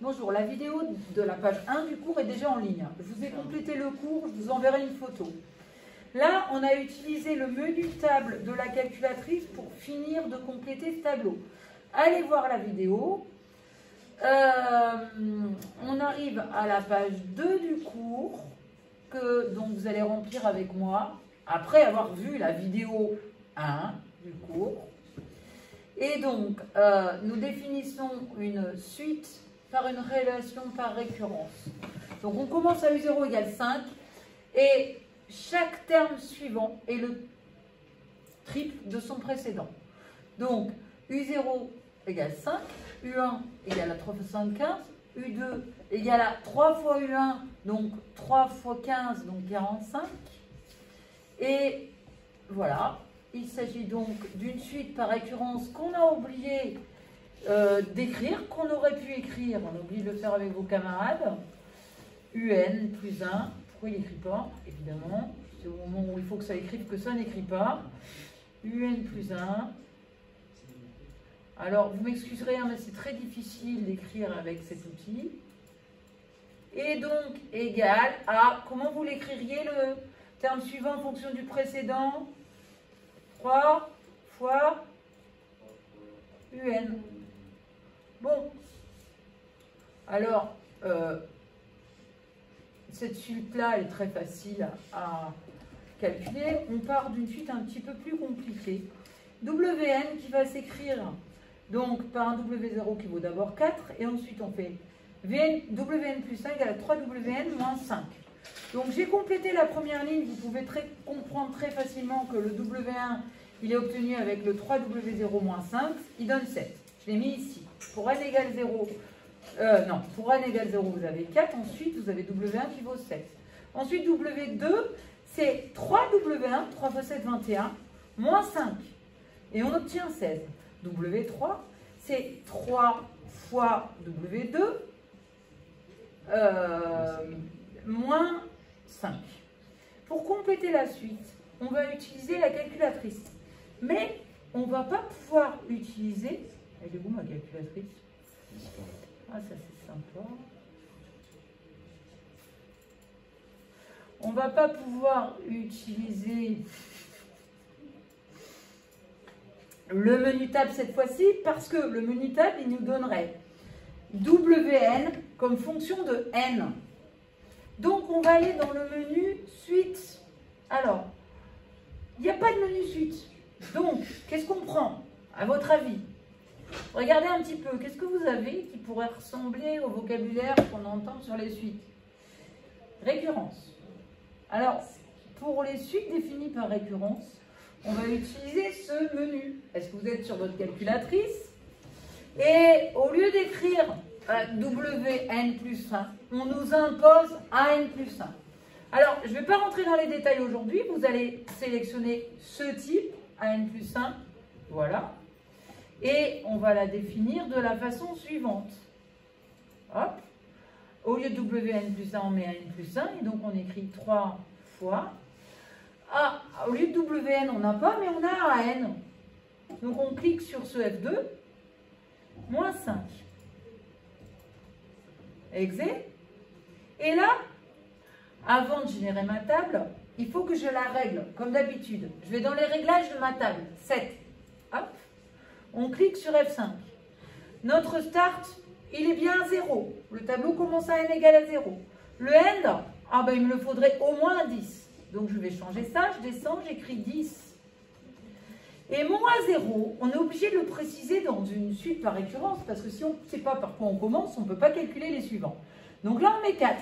Bonjour, la vidéo de la page 1 du cours est déjà en ligne. Je vous ai complété le cours, je vous enverrai une photo. Là, on a utilisé le menu table de la calculatrice pour finir de compléter ce tableau. Allez voir la vidéo. On arrive à la page 2 du cours, que donc vous allez remplir avec moi, après avoir vu la vidéo 1 du cours. Et donc, nous définissons une suite par une relation par récurrence. Donc, on commence à U0 égale 5, et chaque terme suivant est le triple de son précédent. Donc, U0 égale 5, U1 égale à 3 fois 5, 15, U2 égale à 3 fois U1, donc 3 fois 15, donc 45. Et voilà, il s'agit donc d'une suite par récurrence qu'on a oublié d'écrire, qu'on aurait pu écrire, on oublie de le faire avec vos camarades. UN plus 1, pourquoi il n'écrit pas? Évidemment, c'est au moment où il faut que ça écrive que ça n'écrit pas. UN plus 1. Alors, vous m'excuserez, hein, mais c'est très difficile d'écrire avec cet outil. Et donc, égal à, comment vous l'écririez le terme suivant en fonction du précédent? 3 fois UN. Bon. Alors, cette suite-là est très facile à calculer. On part d'une suite un petit peu plus compliquée. WN qui va s'écrire donc par un W0 qui vaut d'abord 4, et ensuite on fait WN plus 5 égale à 3WN moins 5. Donc j'ai complété la première ligne, vous pouvez comprendre très facilement que le W1 il est obtenu avec le 3W0 moins 5, il donne 7. Je l'ai mis ici. Pour n égale 0, pour n égale 0 vous avez 4, ensuite vous avez W1 qui vaut 7. Ensuite W2 c'est 3W1, 3 fois 7, 21, moins 5. Et on obtient 16. W3, c'est 3 fois W2 moins 5. Pour compléter la suite, on va utiliser la calculatrice. Mais on ne va pas pouvoir utiliser... Elle est où ma calculatrice? Ah, ça c'est sympa. On ne va pas pouvoir utiliser... le menu table cette fois-ci, parce que le menu table, il nous donnerait WN comme fonction de N. Donc, on va aller dans le menu suite. Alors, il n'y a pas de menu suite. Donc, qu'est-ce qu'on prend, à votre avis? Regardez un petit peu, qu'est-ce que vous avez qui pourrait ressembler au vocabulaire qu'on entend sur les suites? Récurrence. Alors, pour les suites définies par récurrence, on va utiliser ce menu. Est-ce que vous êtes sur votre calculatrice? Et au lieu d'écrire WN plus 1, on nous impose AN plus 1. Alors, je ne vais pas rentrer dans les détails aujourd'hui. Vous allez sélectionner ce type, AN plus 1. Voilà. Et on va la définir de la façon suivante. Hop. Au lieu de WN plus 1, on met AN plus 1. Et donc, on écrit 3 fois... Ah, au lieu de WN, on n'a pas, mais on a AN. Donc, on clique sur ce F2, moins 5. Exé. Et là, avant de générer ma table, il faut que je la règle, comme d'habitude. Je vais dans les réglages de ma table, 7. Hop. On clique sur F5. Notre start, il est bien à 0. Le tableau commence à N égale à 0. Le end, ah ben, il me le faudrait au moins à 10. Donc, je vais changer ça, je descends, j'écris 10. Et mon A0, on est obligé de le préciser dans une suite par récurrence, parce que si on ne sait pas par quoi on commence, on ne peut pas calculer les suivants. Donc là, on met 4.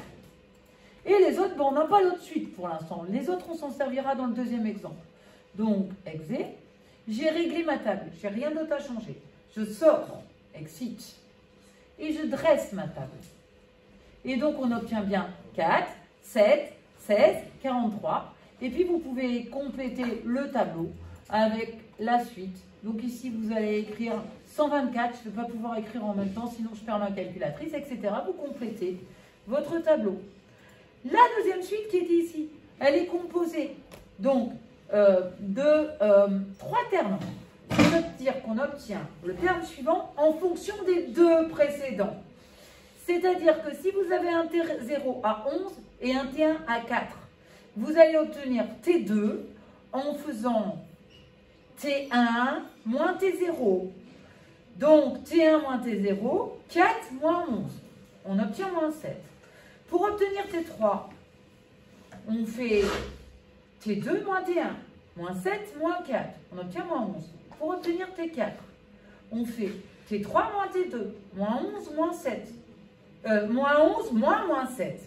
Et les autres, ben, on n'a pas d'autre suite pour l'instant. Les autres, on s'en servira dans le deuxième exemple. Donc, exé, j'ai réglé ma table, je n'ai rien d'autre à changer. Je sors, exit, et je dresse ma table. Et donc, on obtient bien 4, 7, 16, 43. Et puis, vous pouvez compléter le tableau avec la suite. Donc, ici, vous allez écrire 124. Je ne vais pas pouvoir écrire en même temps, sinon je perds ma calculatrice, etc. Vous complétez votre tableau. La deuxième suite qui est ici, elle est composée donc de 3 termes. Ça veut dire qu'on obtient le terme suivant en fonction des 2 précédents. C'est-à-dire que si vous avez un T0 à 11 et un T1 à 4, vous allez obtenir T2 en faisant T1 moins T0. Donc, T1 moins T0, 4 moins 11. On obtient moins 7. Pour obtenir T3, on fait T2 moins T1, moins 7 moins 4. On obtient moins 11. Pour obtenir T4, on fait T3 moins T2, moins 11 moins 7. Moins 11 moins 7.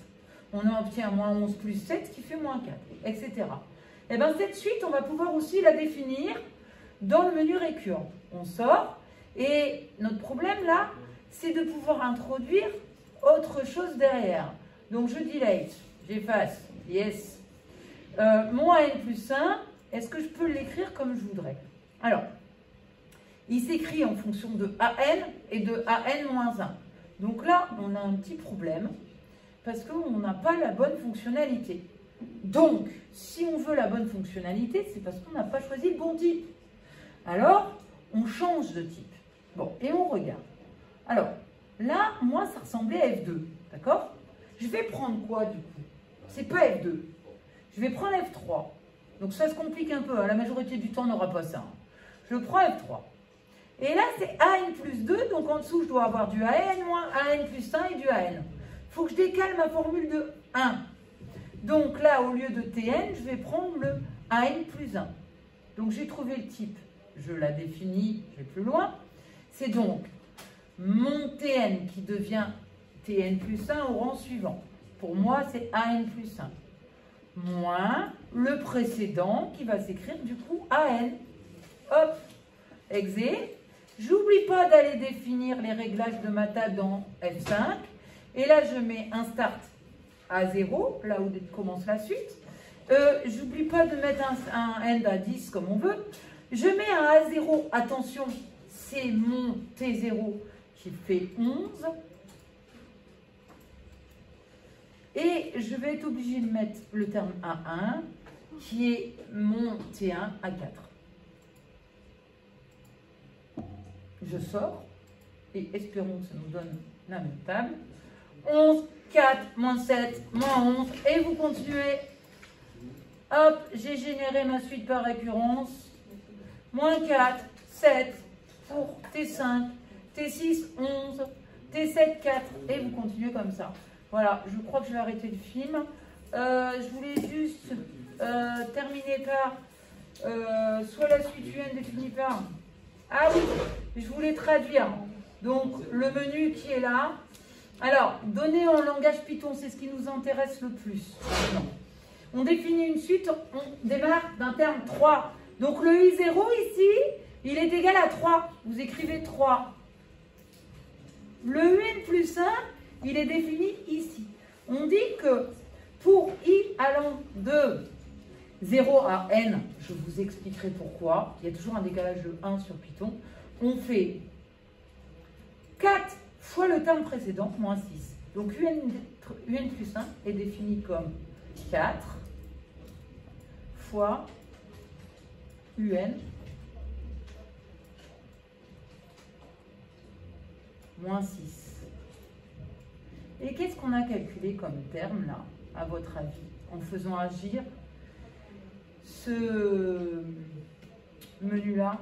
On obtient moins 11 plus 7 qui fait moins 4, etc. Et bien cette suite, on va pouvoir aussi la définir dans le menu récurrent. On sort et notre problème là, c'est de pouvoir introduire autre chose derrière. Donc je delete, j'efface, yes. Moins n plus 1, est-ce que je peux l'écrire comme je voudrais? Alors, il s'écrit en fonction de AN et de AN moins 1. Donc là, on a un petit problème parce qu'on n'a pas la bonne fonctionnalité. Donc, si on veut la bonne fonctionnalité, c'est parce qu'on n'a pas choisi le bon type. Alors, on change de type. Bon, et on regarde. Alors, là, moi, ça ressemblait à F2, d'accord? Je vais prendre quoi, du coup? C'est pas F2. Je vais prendre F3. Donc, ça se complique un peu. Hein. La majorité du temps, on n'aura pas ça. Hein. Je prends F3. Et là, c'est AN plus 2. Donc, en dessous, je dois avoir du AN moins AN plus 1 et du AN. Il faut que je décale ma formule de 1. Donc, là, au lieu de TN, je vais prendre le AN plus 1. Donc, j'ai trouvé le type. Je la définis, je vais plus loin. C'est donc mon Tn qui devient Tn plus 1 au rang suivant. Pour moi, c'est AN plus 1. Moins le précédent qui va s'écrire du coup AN. Hop, exé. J'oublie pas d'aller définir les réglages de ma table dans F5. Et là, je mets un start à 0, là où commence la suite. J'oublie pas de mettre un end à 10 comme on veut. Je mets un A0, attention, c'est mon T0 qui fait 11. Et je vais être obligée de mettre le terme A1 qui est mon T1 à 4. Je sors et espérons que ça nous donne la même table. 11, 4, moins 7, moins 11 et vous continuez. Hop, j'ai généré ma suite par récurrence. Moins 4, 7 pour T5, T6, 11, T7, 4 et vous continuez comme ça. Voilà, je crois que je vais arrêter le film. Je voulais juste terminer par soit la suite UN définie par... Ah oui, je voulais traduire. Donc, le menu qui est là. Alors, donné en langage Python, c'est ce qui nous intéresse le plus. Maintenant. On définit une suite, on démarre d'un terme 3. Donc, le I0 ici, il est égal à 3. Vous écrivez 3. Le UN plus 1, il est défini ici. On dit que pour I allant de 0 à N, je vous expliquerai pourquoi. Il y a toujours un décalage de 1 sur Python. On fait 4 fois le terme précédent, moins 6. Donc UN plus 1 est défini comme 4 fois UN moins 6. Et qu'est-ce qu'on a calculé comme terme là, à votre avis, en faisant agir ce menu-là?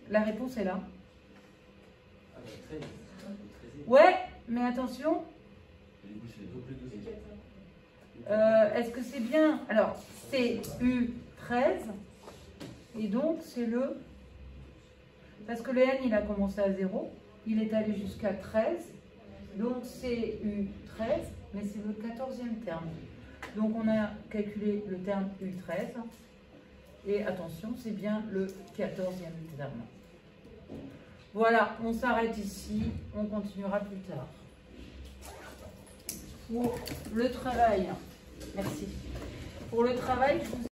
La réponse est là. Ouais, mais attention. Est-ce que c'est bien? Alors, c'est U13. Et donc, c'est le... Parce que le N, il a commencé à 0. Il est allé jusqu'à 13. Donc, c'est U13. Mais c'est le 14e terme. Donc, on a calculé le terme U13. Et attention, c'est bien le 14e terme. Voilà, on s'arrête ici. On continuera plus tard. Pour le travail, merci. Pour le travail, je vous